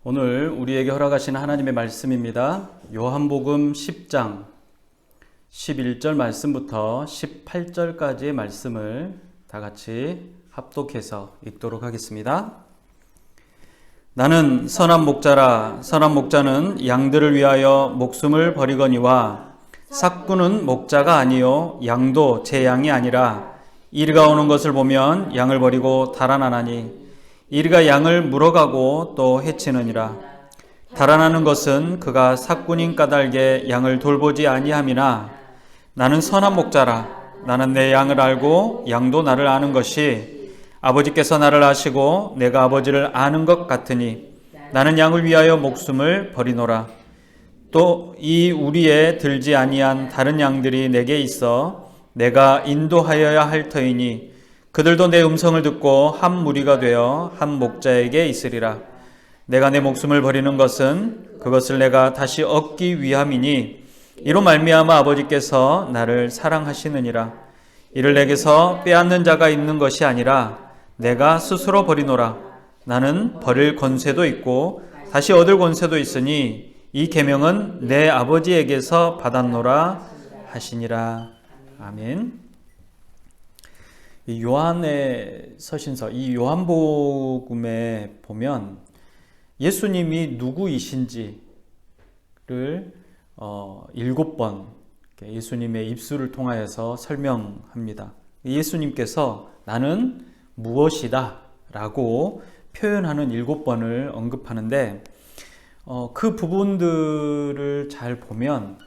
오늘 우리에게 허락하신 하나님의 말씀입니다. 요한복음 10장 11절 말씀부터 18절까지의 말씀을 다 같이 합독해서 읽도록 하겠습니다. 나는 선한 목자라. 선한 목자는 양들을 위하여 목숨을 버리거니와 삭구는 목자가 아니요 양도 제 양이 아니라 이리가 오는 것을 보면 양을 버리고 달아나나니 이리가 양을 물어가고 또 해치느니라. 달아나는 것은 그가 삭군인 까닭에 양을 돌보지 아니함이나 나는 선한 목자라. 나는 내 양을 알고 양도 나를 아는 것이 아버지께서 나를 아시고 내가 아버지를 아는 것 같으니 나는 양을 위하여 목숨을 버리노라. 또 이 우리에 들지 아니한 다른 양들이 내게 있어 내가 인도하여야 할 터이니 그들도 내 음성을 듣고 한 무리가 되어 한 목자에게 있으리라. 내가 내 목숨을 버리는 것은 그것을 내가 다시 얻기 위함이니 이로 말미암아 아버지께서 나를 사랑하시느니라. 이를 내게서 빼앗는 자가 있는 것이 아니라 내가 스스로 버리노라. 나는 버릴 권세도 있고 다시 얻을 권세도 있으니 이 계명은 내 아버지에게서 받았노라 하시니라. 아멘. 이 요한의 서신서, 이 요한복음에 보면 예수님이 누구이신지를 7번 예수님의 입술을 통하여서 설명합니다. 예수님께서 나는 무엇이다 라고 표현하는 7번을 언급하는데 그 부분들을 잘 보면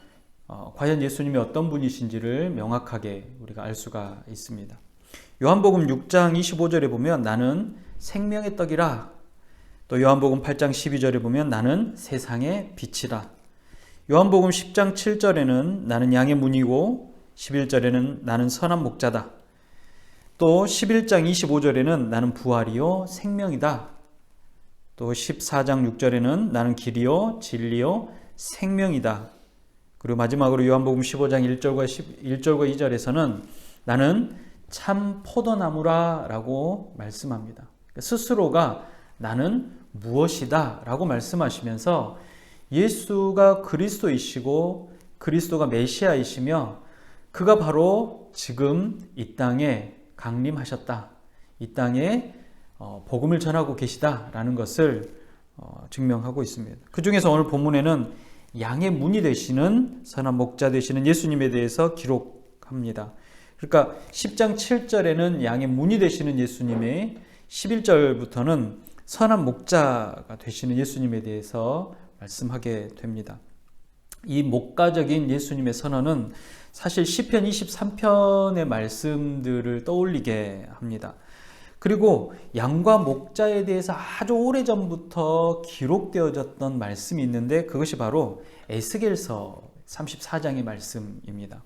과연 예수님이 어떤 분이신지를 명확하게 우리가 알 수가 있습니다. 요한복음 6장 25절에 보면 나는 생명의 떡이라. 또 요한복음 8장 12절에 보면 나는 세상의 빛이라. 요한복음 10장 7절에는 나는 양의 문이고 11절에는 나는 선한 목자다. 또 11장 25절에는 나는 부활이요 생명이다. 또 14장 6절에는 나는 길이요 진리요 생명이다. 그리고 마지막으로 요한복음 15장 1절과 2절에서는 나는 참 포도나무라 라고 말씀합니다. 스스로가 나는 무엇이다 라고 말씀하시면서 예수가 그리스도이시고 그리스도가 메시아이시며 그가 바로 지금 이 땅에 강림하셨다. 이 땅에 복음을 전하고 계시다 라는 것을 증명하고 있습니다. 그 중에서 오늘 본문에는 양의 문이 되시는 선한 목자 되시는 예수님에 대해서 기록합니다. 그러니까 10장 7절에는 양의 문이 되시는 예수님의 11절부터는 선한 목자가 되시는 예수님에 대해서 말씀하게 됩니다. 이 목가적인 예수님의 선언은 사실 시편 23편의 말씀들을 떠올리게 합니다. 그리고 양과 목자에 대해서 아주 오래전부터 기록되어졌던 말씀이 있는데 그것이 바로 에스겔서 34장의 말씀입니다.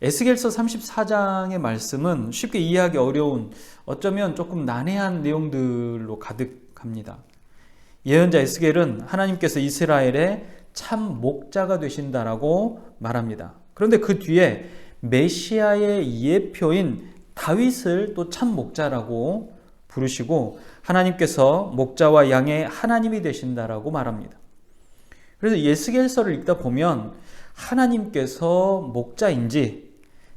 에스겔서 34장의 말씀은 쉽게 이해하기 어려운 어쩌면 조금 난해한 내용들로 가득합니다. 예언자 에스겔은 하나님께서 이스라엘의 참 목자가 되신다라고 말합니다. 그런데 그 뒤에 메시아의 예표인 다윗을 또 참 목자라고 부르시고 하나님께서 목자와 양의 하나님이 되신다라고 말합니다. 그래서 에스겔서를 읽다 보면 하나님께서 목자인지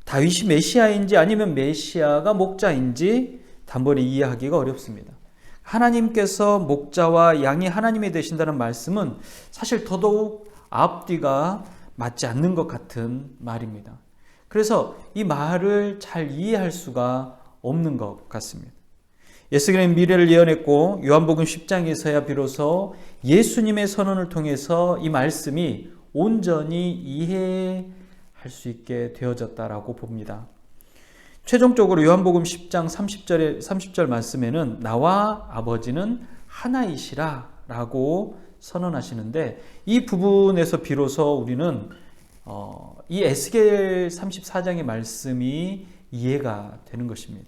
다윗이 메시아인지 아니면 메시아가 목자인지 단번에 이해하기가 어렵습니다. 하나님께서 목자와 양이 하나님이 되신다는 말씀은 사실 더더욱 앞뒤가 맞지 않는 것 같은 말입니다. 그래서 이 말을 잘 이해할 수가 없는 것 같습니다. 에스겔은 미래를 예언했고 요한복음 10장에서야 비로소 예수님의 선언을 통해서 이 말씀이 온전히 이해할 수 있게 되어졌다라고 봅니다. 최종적으로 요한복음 10장 30절 말씀에는 나와 아버지는 하나이시라 라고 선언하시는데 이 부분에서 비로소 우리는 이 에스겔 34장의 말씀이 이해가 되는 것입니다.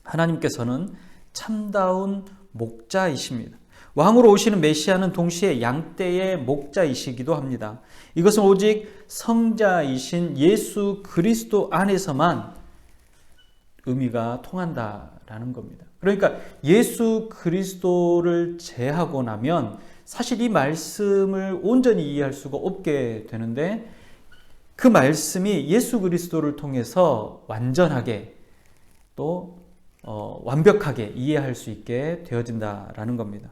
하나님께서는 참다운 목자이십니다. 왕으로 오시는 메시아는 동시에 양떼의 목자이시기도 합니다. 이것은 오직 성자이신 예수 그리스도 안에서만 의미가 통한다라는 겁니다. 그러니까 예수 그리스도를 제하고 나면 사실 이 말씀을 온전히 이해할 수가 없게 되는데, 그 말씀이 예수 그리스도를 통해서 완전하게 또 완벽하게 이해할 수 있게 되어진다라는 겁니다.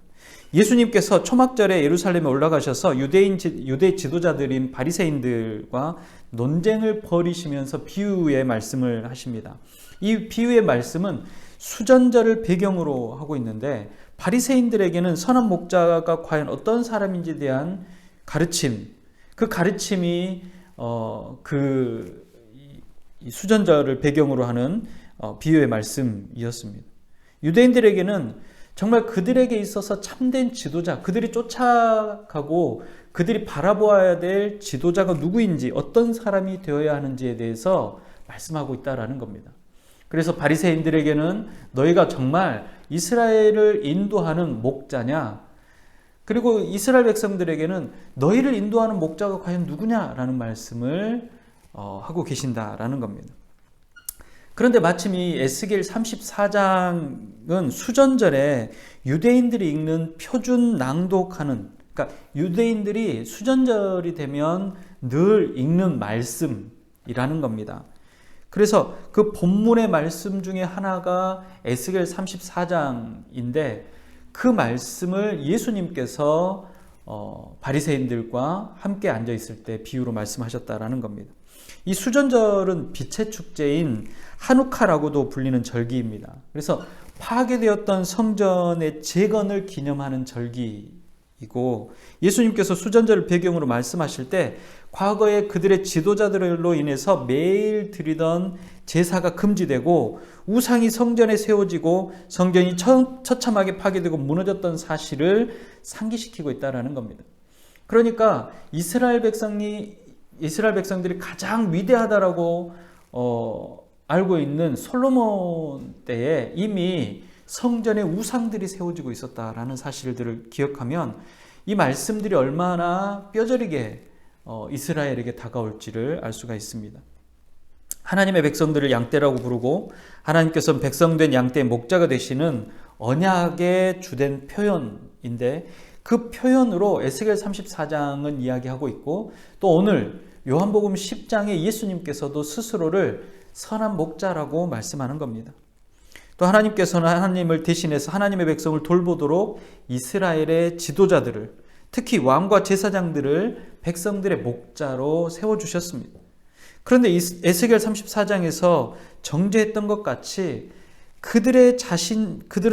예수님께서 초막절에 예루살렘에 올라가셔서 유대 지도자들인 바리새인들과 논쟁을 벌이시면서 비유의 말씀을 하십니다. 이 비유의 말씀은 수전절을 배경으로 하고 있는데, 바리새인들에게는 선한 목자가 과연 어떤 사람인지에 대한 가르침, 그 가르침이 이 수전절을 배경으로 하는 비유의 말씀이었습니다. 유대인들에게는 정말 그들에게 있어서 참된 지도자, 그들이 쫓아가고 그들이 바라보아야 될 지도자가 누구인지, 어떤 사람이 되어야 하는지에 대해서 말씀하고 있다라는 겁니다. 그래서 바리새인들에게는 너희가 정말 이스라엘을 인도하는 목자냐, 그리고 이스라엘 백성들에게는 너희를 인도하는 목자가 과연 누구냐라는 말씀을 하고 계신다라는 겁니다. 그런데 마침 이 에스겔 34장은 수전절에 유대인들이 읽는 표준 낭독하는, 그러니까 유대인들이 수전절이 되면 늘 읽는 말씀이라는 겁니다. 그래서 그 본문의 말씀 중에 하나가 에스겔 34장인데, 그 말씀을 예수님께서 바리새인들과 함께 앉아 있을 때 비유로 말씀하셨다라는 겁니다. 이 수전절은 빛의 축제인 하누카라고도 불리는 절기입니다. 그래서 파괴되었던 성전의 재건을 기념하는 절기이고, 예수님께서 수전절을 배경으로 말씀하실 때 과거에 그들의 지도자들로 인해서 매일 드리던 제사가 금지되고 우상이 성전에 세워지고 성전이 처참하게 파괴되고 무너졌던 사실을 상기시키고 있다는 겁니다. 그러니까 이스라엘 백성들이 가장 위대하다라고 알고 있는 솔로몬 때에 이미 성전에 우상들이 세워지고 있었다라는 사실들을 기억하면 이 말씀들이 얼마나 뼈저리게 이스라엘에게 다가올지를 알 수가 있습니다. 하나님의 백성들을 양떼라고 부르고 하나님께서는 백성된 양떼의 목자가 되시는 언약의 주된 표현인데, 그 표현으로 에스겔 34장은 이야기하고 있고, 또 오늘 요한복음 10장에 예수님께서도 스스로를 선한 목자라고 말씀하는 겁니다. 또 하나님께서는 하나님을 대신해서 하나님의 백성을 돌보도록 이스라엘의 지도자들을, 특히 왕과 제사장들을 백성들의 목자로 세워주셨습니다. 그런데 에스겔 34장에서 정죄했던 것 같이 그들은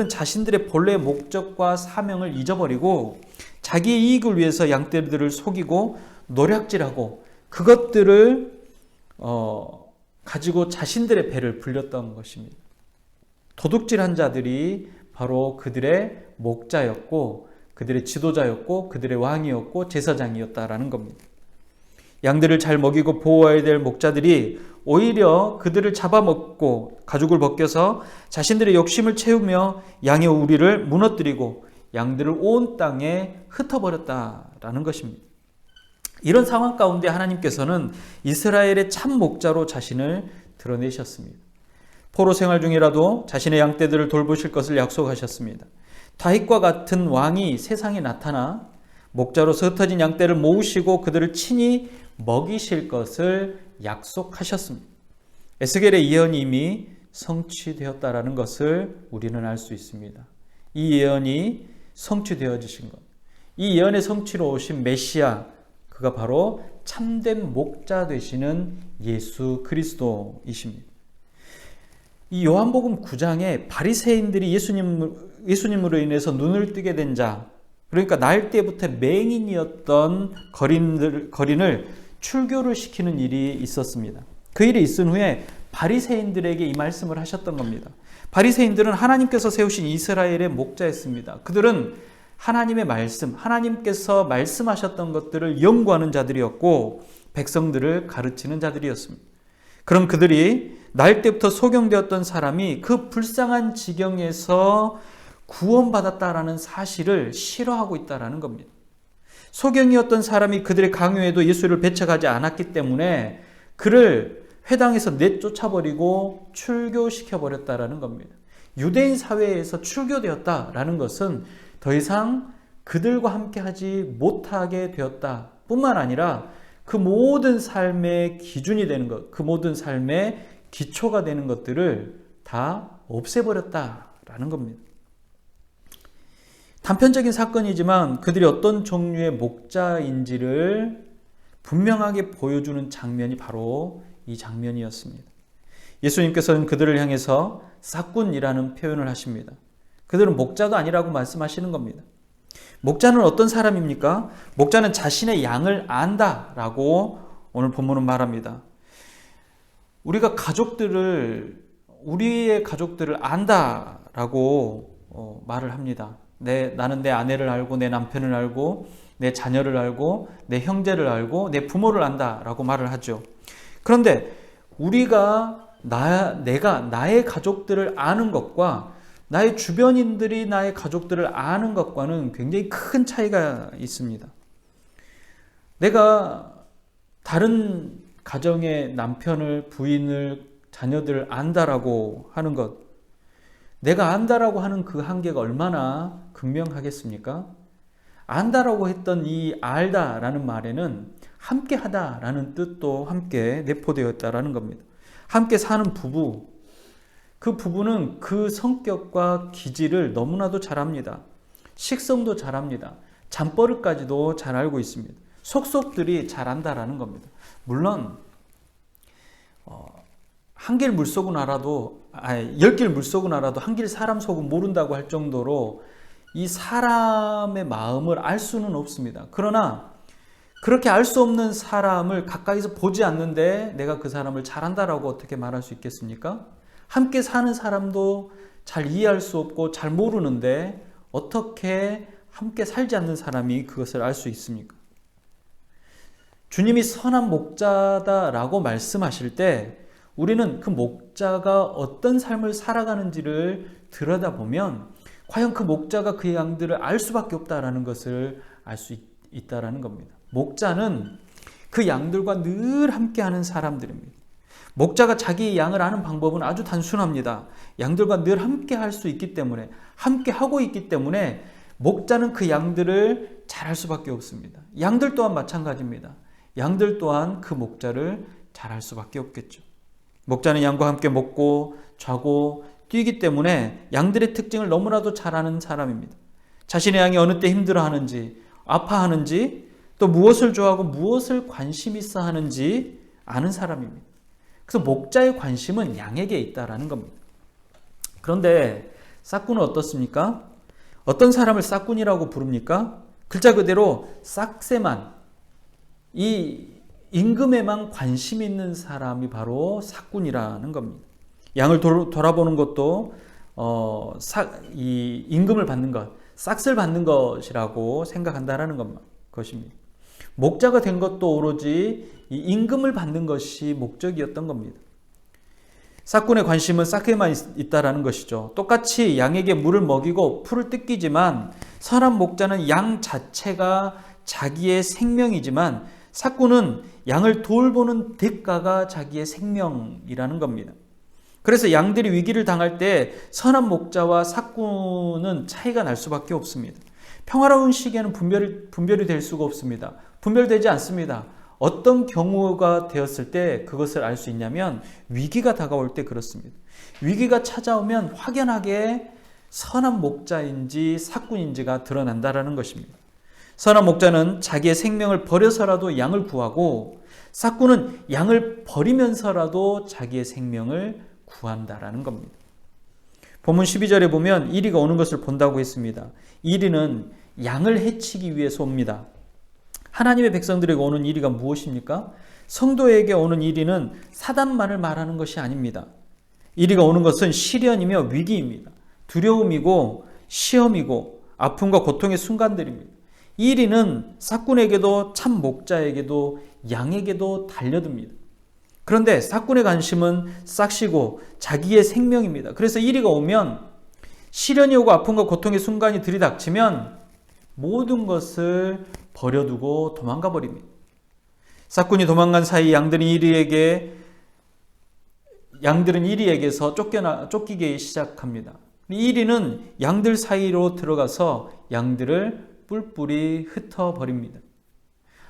자신들의 본래의 목적과 사명을 잊어버리고 자기의 이익을 위해서 양떼들을 속이고 노략질하고 그것들을 가지고 자신들의 배를 불렸던 것입니다. 도둑질한 자들이 바로 그들의 목자였고 그들의 지도자였고 그들의 왕이었고 제사장이었다라는 겁니다. 양들을 잘 먹이고 보호해야 될 목자들이 오히려 그들을 잡아먹고 가죽을 벗겨서 자신들의 욕심을 채우며 양의 우리를 무너뜨리고 양들을 온 땅에 흩어버렸다라는 것입니다. 이런 상황 가운데 하나님께서는 이스라엘의 참 목자로 자신을 드러내셨습니다. 포로 생활 중이라도 자신의 양떼들을 돌보실 것을 약속하셨습니다. 다윗과 같은 왕이 세상에 나타나 목자로서 흩어진 양떼를 모으시고 그들을 친히 먹이실 것을 약속하셨습니다. 에스겔의 예언이 이미 성취되었다라는 것을 우리는 알 수 있습니다. 이 예언이 성취되어지신 것, 이 예언의 성취로 오신 메시아, 그가 바로 참된 목자 되시는 예수 그리스도이십니다. 이 요한복음 9장에 바리새인들이 예수님으로 인해서 눈을 뜨게 된 자, 그러니까 날 때부터 맹인이었던 거린을 출교를 시키는 일이 있었습니다. 그 일이 있은 후에 바리새인들에게 이 말씀을 하셨던 겁니다. 바리새인들은 하나님께서 세우신 이스라엘의 목자였습니다. 그들은 하나님의 말씀, 하나님께서 말씀하셨던 것들을 연구하는 자들이었고 백성들을 가르치는 자들이었습니다. 그럼 그들이 날 때부터 소경되었던 사람이 그 불쌍한 지경에서 구원받았다라는 사실을 싫어하고 있다라는 겁니다. 소경이었던 사람이 그들의 강요에도 예수를 배척하지 않았기 때문에 그를 회당에서 내쫓아버리고 출교시켜버렸다라는 겁니다. 유대인 사회에서 출교되었다라는 것은 더 이상 그들과 함께 하지 못하게 되었다 뿐만 아니라 그 모든 삶의 기준이 되는 것, 그 모든 삶의 기초가 되는 것들을 다 없애버렸다라는 겁니다. 단편적인 사건이지만 그들이 어떤 종류의 목자인지를 분명하게 보여주는 장면이 바로 이 장면이었습니다. 예수님께서는 그들을 향해서 싹군이라는 표현을 하십니다. 그들은 목자도 아니라고 말씀하시는 겁니다. 목자는 어떤 사람입니까? 목자는 자신의 양을 안다라고 오늘 본문은 말합니다. 우리가 우리의 가족들을 안다라고 말을 합니다. 나는 내 아내를 알고, 내 남편을 알고, 내 자녀를 알고, 내 형제를 알고, 내 부모를 안다라고 말을 하죠. 그런데 우리가 내가 나의 가족들을 아는 것과 나의 주변인들이 나의 가족들을 아는 것과는 굉장히 큰 차이가 있습니다. 내가 다른 가정의 남편을, 부인을, 자녀들을 안다라고 하는 것, 내가 안다라고 하는 그 한계가 얼마나 극명하겠습니까? 안다라고 했던 이 알다라는 말에는 함께 하다라는 뜻도 함께 내포되었다라는 겁니다. 함께 사는 부부, 그 부부는 그 성격과 기질을 너무나도 잘 압니다. 식성도 잘 압니다. 잠버릇까지도 잘 알고 있습니다. 속속들이 잘 안다라는 겁니다. 물론 한 길 물속은 알아도 10길 물속은 알아도 한 길 사람 속은 모른다고 할 정도로 이 사람의 마음을 알 수는 없습니다. 그러나 그렇게 알 수 없는 사람을 가까이서 보지 않는데 내가 그 사람을 잘 안다라고 어떻게 말할 수 있겠습니까? 함께 사는 사람도 잘 이해할 수 없고 잘 모르는데 어떻게 함께 살지 않는 사람이 그것을 알 수 있습니까? 주님이 선한 목자다라고 말씀하실 때 우리는 그 목자가 어떤 삶을 살아가는지를 들여다보면 과연 그 목자가 그 양들을 알 수밖에 없다라는 것을 알 수 있다라는 겁니다. 목자는 그 양들과 늘 함께하는 사람들입니다. 목자가 자기 양을 아는 방법은 아주 단순합니다. 양들과 늘 함께 할 수 있기 때문에, 함께 하고 있기 때문에 목자는 그 양들을 잘 알 수밖에 없습니다. 양들 또한 마찬가지입니다. 양들 또한 그 목자를 잘 알 수밖에 없겠죠. 목자는 양과 함께 먹고 자고 뛰기 때문에 양들의 특징을 너무나도 잘 아는 사람입니다. 자신의 양이 어느 때 힘들어하는지, 아파하는지, 또 무엇을 좋아하고 무엇을 관심 있어 하는지 아는 사람입니다. 그래서 목자의 관심은 양에게 있다라는 겁니다. 그런데 싹군은 어떻습니까? 어떤 사람을 싹군이라고 부릅니까? 글자 그대로 싹새만, 이 임금에만 관심 있는 사람이 바로 싹군이라는 겁니다. 양을 돌아보는 것도 이 임금을 받는 것, 싹을 받는 것이라고 생각한다라는 것입니다. 목자가 된 것도 오로지 이 임금을 받는 것이 목적이었던 겁니다. 싹군의 관심은 싹에만 있다라는 것이죠. 똑같이 양에게 물을 먹이고 풀을 뜯기지만 선한 목자는 양 자체가 자기의 생명이지만 싹군은 양을 돌보는 대가가 자기의 생명이라는 겁니다. 그래서 양들이 위기를 당할 때 선한 목자와 싹군은 차이가 날 수밖에 없습니다. 평화로운 시기에는 분별이 될 수가 없습니다. 분별되지 않습니다. 어떤 경우가 되었을 때 그것을 알 수 있냐면 위기가 다가올 때 그렇습니다. 위기가 찾아오면 확연하게 선한 목자인지 싹군인지가 드러난다라는 것입니다. 선한 목자는 자기의 생명을 버려서라도 양을 구하고 싹군은 양을 버리면서라도 자기의 생명을 구한다라는 겁니다. 본문 12절에 보면 이리가 오는 것을 본다고 했습니다. 이리는 양을 해치기 위해서 옵니다. 하나님의 백성들에게 오는 이리가 무엇입니까? 성도에게 오는 이리는 사단만을 말하는 것이 아닙니다. 이리가 오는 것은 시련이며 위기입니다. 두려움이고 시험이고 아픔과 고통의 순간들입니다. 이 이리는 싹군에게도 참 목자에게도 양에게도 달려듭니다. 그런데 싹군의 관심은 싹시고 자기의 생명입니다. 그래서 이리가 오면 시련이 오고 아픔과 고통의 순간이 들이닥치면 모든 것을 버려두고 도망가 버립니다. 싹군이 도망간 사이 양들이 이리에게 양들은 이리에게서 쫓기기 시작합니다. 이리는 양들 사이로 들어가서 양들을 뿔뿔이 흩어버립니다.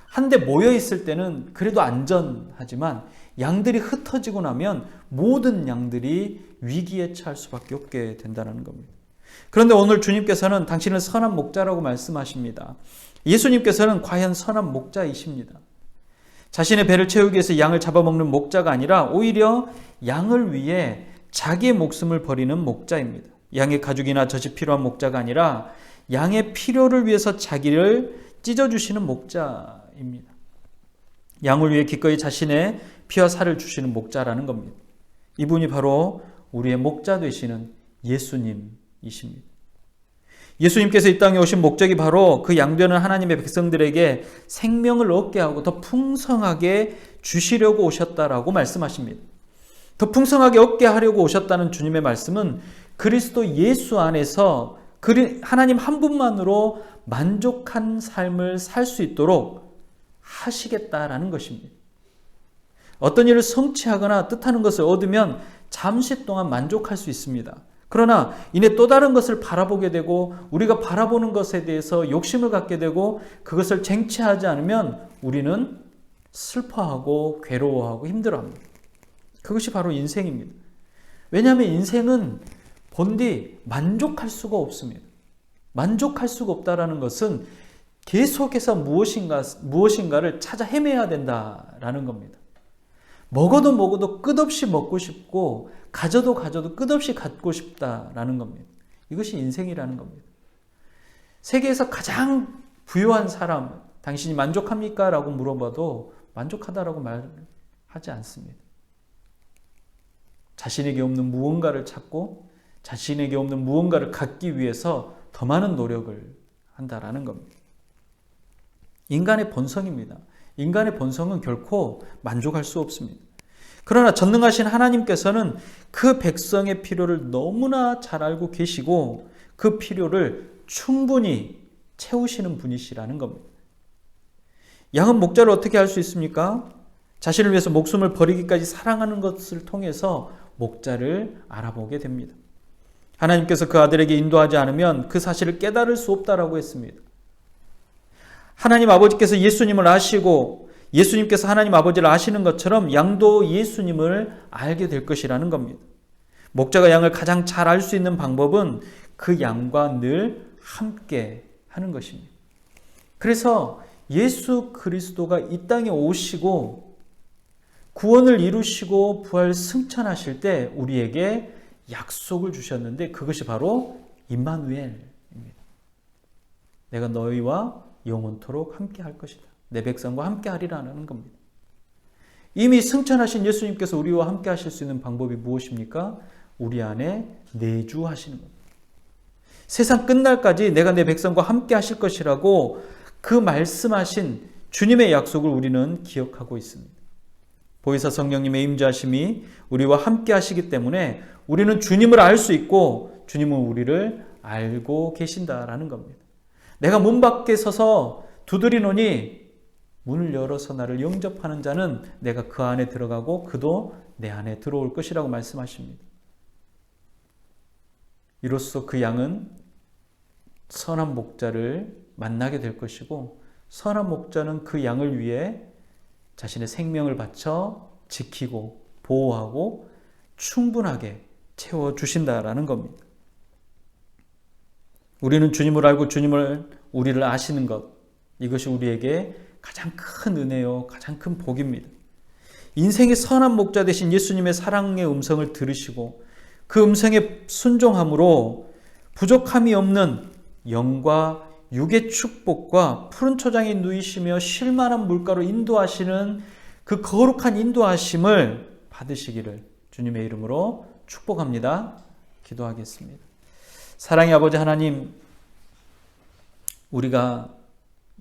한데 모여 있을 때는 그래도 안전하지만 양들이 흩어지고 나면 모든 양들이 위기에 처할 수밖에 없게 된다는 겁니다. 그런데 오늘 주님께서는 당신은 선한 목자라고 말씀하십니다. 예수님께서는 과연 선한 목자이십니다. 자신의 배를 채우기 위해서 양을 잡아먹는 목자가 아니라 오히려 양을 위해 자기의 목숨을 버리는 목자입니다. 양의 가죽이나 젖이 필요한 목자가 아니라 양의 필요를 위해서 자기를 찢어주시는 목자입니다. 양을 위해 기꺼이 자신의 피와 살을 주시는 목자라는 겁니다. 이분이 바로 우리의 목자 되시는 예수님이십니다. 예수님께서 이 땅에 오신 목적이 바로 그 양되는 하나님의 백성들에게 생명을 얻게 하고 더 풍성하게 주시려고 오셨다라고 말씀하십니다. 더 풍성하게 얻게 하려고 오셨다는 주님의 말씀은 그리스도 예수 안에서 하나님 한 분만으로 만족한 삶을 살 수 있도록 하시겠다라는 것입니다. 어떤 일을 성취하거나 뜻하는 것을 얻으면 잠시 동안 만족할 수 있습니다. 그러나 이내 또 다른 것을 바라보게 되고 우리가 바라보는 것에 대해서 욕심을 갖게 되고 그것을 쟁취하지 않으면 우리는 슬퍼하고 괴로워하고 힘들어합니다. 그것이 바로 인생입니다. 왜냐하면 인생은 본디 만족할 수가 없습니다. 만족할 수가 없다라는 것은 계속해서 무엇인가를 찾아 헤매야 된다라는 겁니다. 먹어도 끝없이 먹고 싶고 가져도 끝없이 갖고 싶다라는 겁니다. 이것이 인생이라는 겁니다. 세계에서 가장 부유한 사람, 당신이 만족합니까? 라고 물어봐도 만족하다라고 말하지 않습니다. 자신에게 없는 무언가를 찾고 자신에게 없는 무언가를 갖기 위해서 더 많은 노력을 한다라는 겁니다. 인간의 본성입니다. 인간의 본성은 결코 만족할 수 없습니다. 그러나 전능하신 하나님께서는 그 백성의 필요를 너무나 잘 알고 계시고 그 필요를 충분히 채우시는 분이시라는 겁니다. 양은 목자를 어떻게 할 수 있습니까? 자신을 위해서 목숨을 버리기까지 사랑하는 것을 통해서 목자를 알아보게 됩니다. 하나님께서 그 아들에게 인도하지 않으면 그 사실을 깨달을 수 없다라고 했습니다. 하나님 아버지께서 예수님을 아시고 예수님께서 하나님 아버지를 아시는 것처럼 양도 예수님을 알게 될 것이라는 겁니다. 목자가 양을 가장 잘 알 수 있는 방법은 그 양과 늘 함께 하는 것입니다. 그래서 예수 그리스도가 이 땅에 오시고 구원을 이루시고 부활 승천하실 때 우리에게 약속을 주셨는데 그것이 바로 임마누엘입니다. 내가 너희와 영원토록 함께 할 것이다. 내 백성과 함께 하리라는 겁니다. 이미 승천하신 예수님께서 우리와 함께 하실 수 있는 방법이 무엇입니까? 우리 안에 내주하시는 겁니다. 세상 끝날까지 내가 내 백성과 함께 하실 것이라고 그 말씀하신 주님의 약속을 우리는 기억하고 있습니다. 보혜사 성령님의 임재하심이 우리와 함께 하시기 때문에 우리는 주님을 알 수 있고 주님은 우리를 알고 계신다라는 겁니다. 내가 문 밖에 서서 두드리노니 문을 열어서 나를 영접하는 자는 내가 그 안에 들어가고 그도 내 안에 들어올 것이라고 말씀하십니다. 이로써 그 양은 선한 목자를 만나게 될 것이고 선한 목자는 그 양을 위해 자신의 생명을 바쳐 지키고 보호하고 충분하게 채워주신다라는 겁니다. 우리는 주님을 알고 우리를 아시는 것, 이것이 우리에게 가장 큰 은혜요, 가장 큰 복입니다. 인생의 선한 목자 되신 예수님의 사랑의 음성을 들으시고 그 음성에 순종함으로 부족함이 없는 영과 육의 축복과 푸른 초장에 누이시며 쉴만한 물가로 인도하시는 그 거룩한 인도하심을 받으시기를 주님의 이름으로 축복합니다. 기도하겠습니다. 사랑의 아버지 하나님, 우리가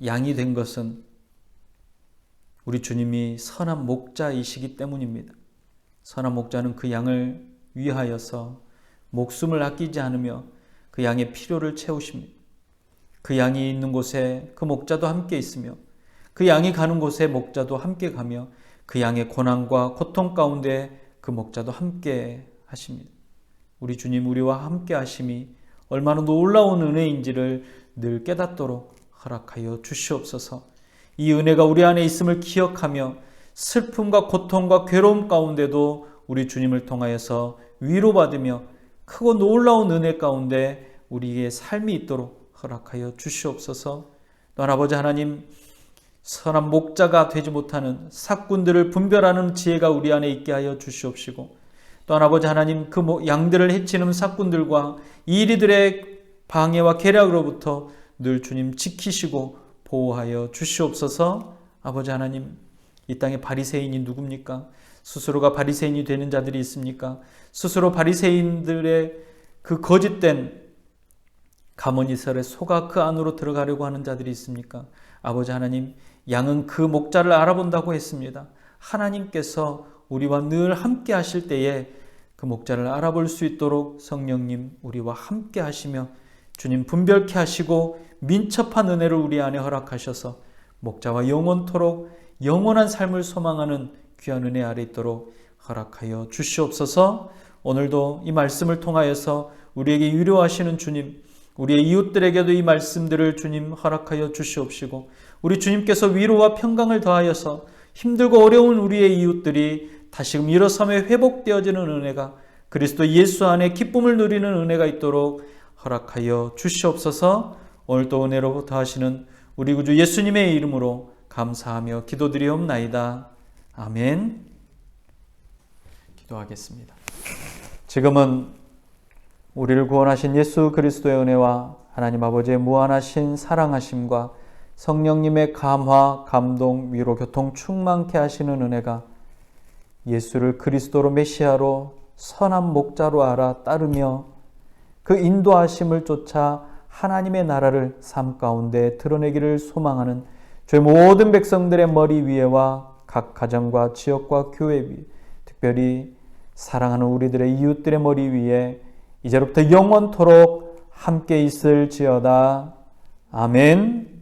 양이 된 것은 우리 주님이 선한 목자이시기 때문입니다. 선한 목자는 그 양을 위하여서 목숨을 아끼지 않으며 그 양의 필요를 채우십니다. 그 양이 있는 곳에 그 목자도 함께 있으며 그 양이 가는 곳에 목자도 함께 가며 그 양의 고난과 고통 가운데 그 목자도 함께 하십니다. 우리 주님 우리와 함께 하심이 얼마나 놀라운 은혜인지를 늘 깨닫도록 허락하여 주시옵소서. 이 은혜가 우리 안에 있음을 기억하며 슬픔과 고통과 괴로움 가운데도 우리 주님을 통하여서 위로받으며 크고 놀라운 은혜 가운데 우리의 삶이 있도록 허락하여 주시옵소서. 또한 아버지 하나님, 선한 목자가 되지 못하는 삭군들을 분별하는 지혜가 우리 안에 있게 하여 주시옵시고, 또한 아버지 하나님, 그 양들을 해치는 삭군들과 이리들의 방해와 계략으로부터 늘 주님 지키시고 보호하여 주시옵소서. 아버지 하나님, 이 땅에 바리새인이 누굽니까? 스스로가 바리새인이 되는 자들이 있습니까? 스스로 바리새인들의 그 거짓된 가문이설에 속아 그 안으로 들어가려고 하는 자들이 있습니까? 아버지 하나님, 양은 그 목자를 알아본다고 했습니다. 하나님께서 우리와 늘 함께 하실 때에 그 목자를 알아볼 수 있도록 성령님 우리와 함께 하시며 주님 분별케 하시고 민첩한 은혜를 우리 안에 허락하셔서 목자와 영원토록 영원한 삶을 소망하는 귀한 은혜 아래 있도록 허락하여 주시옵소서. 오늘도 이 말씀을 통하여서 우리에게 위로하시는 주님, 우리의 이웃들에게도 이 말씀들을 주님 허락하여 주시옵시고, 우리 주님께서 위로와 평강을 더하여서 힘들고 어려운 우리의 이웃들이 다시금 일어섬에 회복되어지는 은혜가, 그리스도 예수 안에 기쁨을 누리는 은혜가 있도록 허락하여 주시옵소서. 오늘도 은혜로 더하시는 우리 구주 예수님의 이름으로 감사하며 기도드리옵나이다. 아멘. 기도하겠습니다. 지금은 우리를 구원하신 예수 그리스도의 은혜와 하나님 아버지의 무한하신 사랑하심과 성령님의 감화, 감동, 위로, 교통 충만케 하시는 은혜가 예수를 그리스도로 메시아로 선한 목자로 알아 따르며 그 인도하심을 쫓아 하나님의 나라를 삶 가운데 드러내기를 소망하는 저희 모든 백성들의 머리 위에와 각 가정과 지역과 교회 위, 특별히 사랑하는 우리들의 이웃들의 머리 위에 이제로부터 영원토록 함께 있을지어다. 아멘.